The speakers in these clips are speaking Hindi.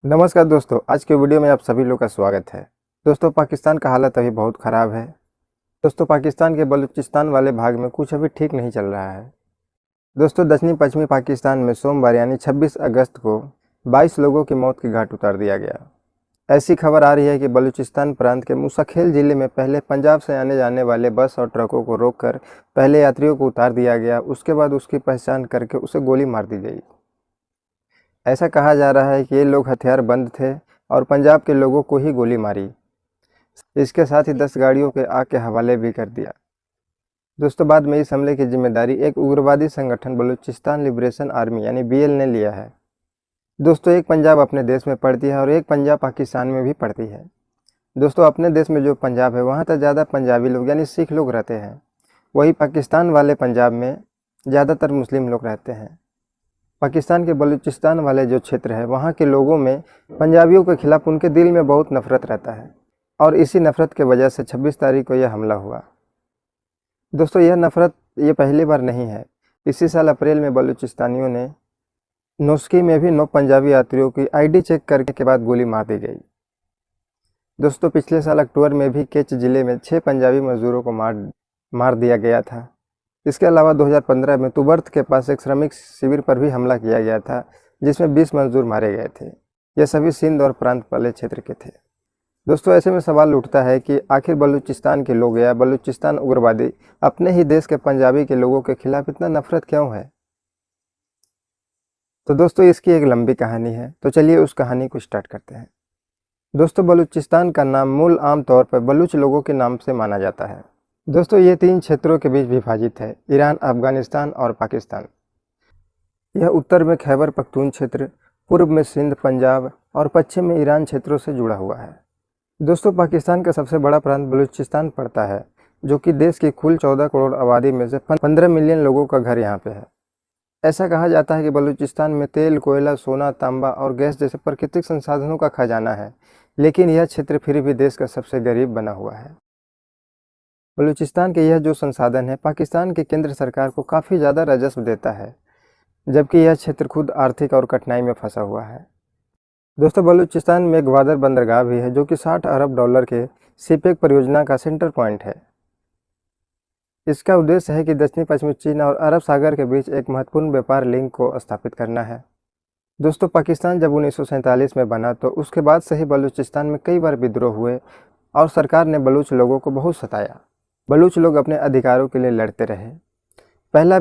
नमस्कार दोस्तों, आज के वीडियो में आप सभी लोग का स्वागत है। दोस्तों, पाकिस्तान का हालत अभी बहुत ख़राब है। दोस्तों, पाकिस्तान के बलूचिस्तान वाले भाग में कुछ अभी ठीक नहीं चल रहा है। दोस्तों, दक्षिणी पश्चिमी पाकिस्तान में सोमवार यानी 26 अगस्त को 22 लोगों की मौत के घाट उतार दिया गया। ऐसी खबर आ रही है कि बलूचिस्तान प्रांत के मुसाखेल ज़िले में पहले पंजाब से आने जाने वाले बस और ट्रकों को रोककर पहले यात्रियों को उतार दिया गया, उसके बाद उसकी पहचान करके उसे गोली मार दी गई। ऐसा कहा जा रहा है कि ये लोग हथियारबंद थे और पंजाब के लोगों को ही गोली मारी। इसके साथ ही 10 गाड़ियों के आग के हवाले भी कर दिया। दोस्तों, बाद में इस हमले की जिम्मेदारी एक उग्रवादी संगठन बलूचिस्तान लिबरेशन आर्मी यानी BL ने लिया है। दोस्तों, एक पंजाब अपने देश में पड़ती है और एक पंजाब पाकिस्तान में भी पड़ती है। दोस्तों, अपने देश में जो पंजाब है वहाँ तो ज़्यादा पंजाबी लोग यानी सिख लोग रहते हैं, वही पाकिस्तान वाले पंजाब में ज़्यादातर मुस्लिम लोग रहते हैं। पाकिस्तान के बलूचिस्तान वाले जो क्षेत्र है वहाँ के लोगों में पंजाबियों के खिलाफ़ उनके दिल में बहुत नफ़रत रहता है और इसी नफ़रत के वजह से 26 तारीख को यह हमला हुआ। दोस्तों, यह नफ़रत ये पहली बार नहीं है। इसी साल अप्रैल में बलूचिस्तानियों ने नौशकी में भी 9 पंजाबी यात्रियों की ID चेक करने के बाद गोली मार दी गई। दोस्तों, पिछले साल अक्टूबर में भी केच ज़िले में 6 पंजाबी मजदूरों को मार दिया गया था। इसके अलावा 2015 में तुबर्त के पास एक श्रमिक शिविर पर भी हमला किया गया था, जिसमें 20 मजदूर मारे गए थे। यह सभी सिंध और प्रांत वाले क्षेत्र के थे। दोस्तों, ऐसे में सवाल उठता है कि आखिर बलूचिस्तान के लोग या बलूचिस्तान उग्रवादी अपने ही देश के पंजाबी के लोगों के खिलाफ इतना नफरत क्यों है। तो दोस्तों, इसकी एक लंबी कहानी है, तो चलिए उस कहानी को स्टार्ट करते हैं। दोस्तों, बलूचिस्तान का नाम मूल आमतौर पर बलूच लोगों के नाम से माना जाता है। दोस्तों, ये 3 क्षेत्रों के बीच विभाजित है: ईरान, अफगानिस्तान और पाकिस्तान। यह उत्तर में खैबर पख्तून क्षेत्र, पूर्व में सिंध, पंजाब और पश्चिम में ईरान क्षेत्रों से जुड़ा हुआ है। दोस्तों, पाकिस्तान का सबसे बड़ा प्रांत बलूचिस्तान पड़ता है, जो कि देश की कुल 14 करोड़ आबादी में से 15 मिलियन लोगों का घर यहाँ पे है। ऐसा कहा जाता है कि बलूचिस्तान में तेल, कोयला, सोना, तांबा और गैस जैसे प्राकृतिक संसाधनों का खजाना है, लेकिन यह क्षेत्र फिर भी देश का सबसे गरीब बना हुआ है। बलूचिस्तान के यह जो संसाधन है पाकिस्तान की केंद्र सरकार को काफ़ी ज़्यादा राजस्व देता है, जबकि यह क्षेत्र खुद आर्थिक और कठिनाई में फंसा हुआ है। दोस्तों, बलूचिस्तान में ग्वादर बंदरगाह भी है, जो कि $60 अरब के सीपेक परियोजना का सेंटर पॉइंट है। इसका उद्देश्य है कि दक्षिणी पश्चिमी चीन और अरब सागर के बीच एक महत्वपूर्ण व्यापार लिंक को स्थापित करना है। दोस्तों, पाकिस्तान जब 1947 में बना तो उसके बाद से ही बलूचिस्तान में कई बार विद्रोह हुए और सरकार ने बलूच लोगों को बहुत सताया। बलूच लोग अपने अधिकारों के लिए लड़ते रहे। पहला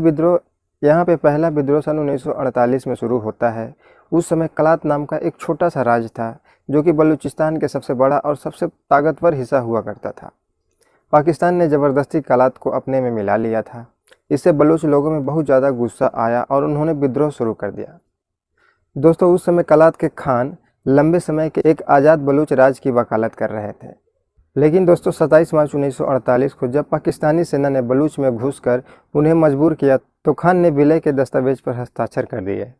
विद्रोह सन 1948 में शुरू होता है। उस समय कलात नाम का एक छोटा सा राज्य था, जो कि बलूचिस्तान के सबसे बड़ा और सबसे ताकतवर हिस्सा हुआ करता था। पाकिस्तान ने ज़बरदस्ती कलात को अपने में मिला लिया था। इससे बलूच लोगों में बहुत ज़्यादा गुस्सा आया और उन्होंने विद्रोह शुरू कर दिया। दोस्तों, उस समय कलात के खान लंबे समय के एक आज़ाद बलूच राज की वकालत कर रहे थे। लेकिन दोस्तों, 27 मार्च 1948 को जब पाकिस्तानी सेना ने बलूच में घुसकर उन्हें मजबूर किया तो खान ने विलय के दस्तावेज पर हस्ताक्षर कर दिए।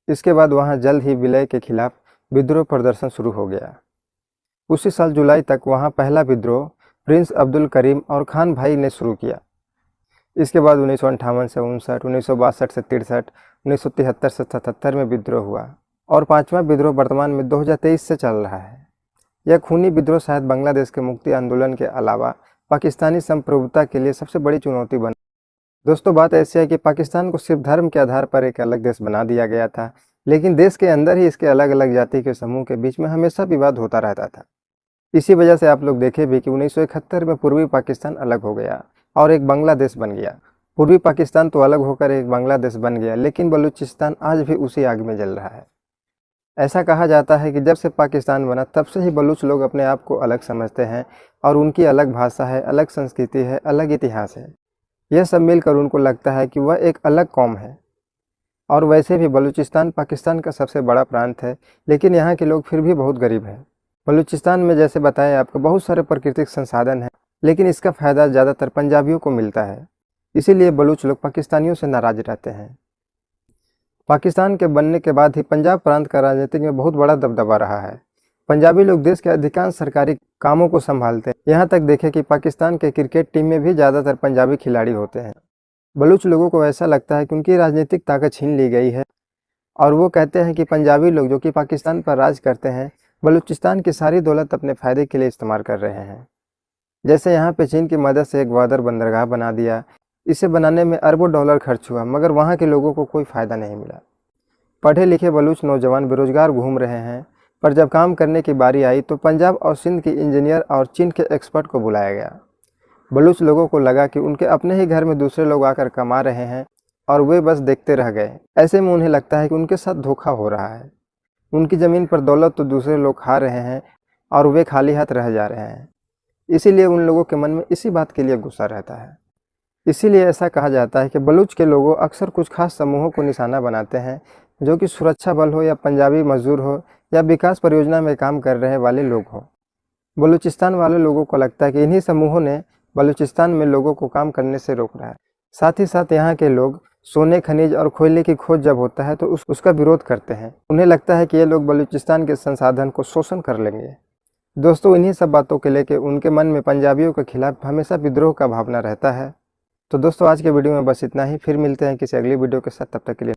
इसके बाद वहां जल्द ही विलय के खिलाफ विद्रोह प्रदर्शन शुरू हो गया। उसी साल जुलाई तक वहां पहला विद्रोह प्रिंस अब्दुल करीम और खान भाई ने शुरू किया। इसके बाद 1958 से 59, 1962 से 63, 1973 से 77 में विद्रोह हुआ और 5वां विद्रोह वर्तमान में 2023 से चल रहा है। यह खूनी विद्रोह शायद बांग्लादेश के मुक्ति आंदोलन के अलावा पाकिस्तानी संप्रभुता के लिए सबसे बड़ी चुनौती बना। दोस्तों, बात ऐसी है कि पाकिस्तान को सिर्फ धर्म के आधार पर एक अलग देश बना दिया गया था, लेकिन देश के अंदर ही इसके अलग अलग जाति के समूह के बीच में हमेशा विवाद होता रहता था। इसी वजह से आप लोग देखे भी कि 1971 में पूर्वी पाकिस्तान अलग हो गया और एक बांग्लादेश बन गया। पूर्वी पाकिस्तान तो अलग होकर एक बांग्लादेश बन गया, लेकिन बलूचिस्तान आज भी उसी आग में जल रहा है। ऐसा कहा जाता है कि जब से पाकिस्तान बना तब से ही बलूच लोग अपने आप को अलग समझते हैं और उनकी अलग भाषा है, अलग संस्कृति है, अलग इतिहास है। यह सब मिलकर उनको लगता है कि वह एक अलग कौम है। और वैसे भी बलूचिस्तान पाकिस्तान का सबसे बड़ा प्रांत है, लेकिन यहाँ के लोग फिर भी बहुत गरीब हैं। बलूचिस्तान में जैसे बताया आपको बहुत सारे प्राकृतिक संसाधन हैं, लेकिन इसका फ़ायदा ज़्यादातर पंजाबियों को मिलता है। इसीलिए बलूच लोग पाकिस्तानियों से नाराज रहते हैं। पाकिस्तान के बनने के बाद ही पंजाब प्रांत का राजनीतिक में बहुत बड़ा दबदबा रहा है। पंजाबी लोग देश के अधिकांश सरकारी कामों को संभालते हैं। यहाँ तक देखें कि पाकिस्तान के क्रिकेट टीम में भी ज़्यादातर पंजाबी खिलाड़ी होते हैं। बलूच लोगों को ऐसा लगता है कि उनकी राजनीतिक ताकत छीन ली गई है और वो कहते हैं कि पंजाबी लोग जो कि पाकिस्तान पर राज करते हैं, बलूचिस्तान की सारी दौलत अपने फ़ायदे के लिए इस्तेमाल कर रहे हैं। जैसे यहाँ पे चीन की मदद से एक ग्वादर बंदरगाह बना दिया। इसे बनाने में अरबों डॉलर खर्च हुआ, मगर वहाँ के लोगों को कोई फ़ायदा नहीं मिला। पढ़े लिखे बलूच नौजवान बेरोजगार घूम रहे हैं, पर जब काम करने की बारी आई तो पंजाब और सिंध के इंजीनियर और चीन के एक्सपर्ट को बुलाया गया। बलूच लोगों को लगा कि उनके अपने ही घर में दूसरे लोग आकर कमा रहे हैं और वे बस देखते रह गए। ऐसे में उन्हें लगता है कि उनके साथ धोखा हो रहा है। उनकी ज़मीन पर दौलत तो दूसरे लोग खा रहे हैं और वे खाली हाथ रह जा रहे हैं। इसीलिए उन लोगों के मन में इसी बात के लिए गुस्सा रहता है। इसीलिए ऐसा कहा जाता है कि बलूच के लोगों अक्सर कुछ खास समूहों को निशाना बनाते हैं, जो कि सुरक्षा बल हो या पंजाबी मजदूर हो या विकास परियोजना में काम कर रहे वाले लोग हों। बलूचिस्तान वाले लोगों को लगता है कि इन्हीं समूहों ने बलूचिस्तान में लोगों को काम करने से रोक रहा है। साथ ही साथ यहाँ के लोग सोने, खनिज और कोयले की खोज जब होता है तो उसका विरोध करते हैं। उन्हें लगता है कि ये लोग बलूचिस्तान के संसाधन को शोषण कर लेंगे। दोस्तों, इन्हीं सब बातों के लेके उनके मन में पंजाबियों के खिलाफ हमेशा विद्रोह का भावना रहता है। तो दोस्तों, आज के वीडियो में बस इतना ही। फिर मिलते हैं किसी अगली वीडियो के साथ। तब तक के लिए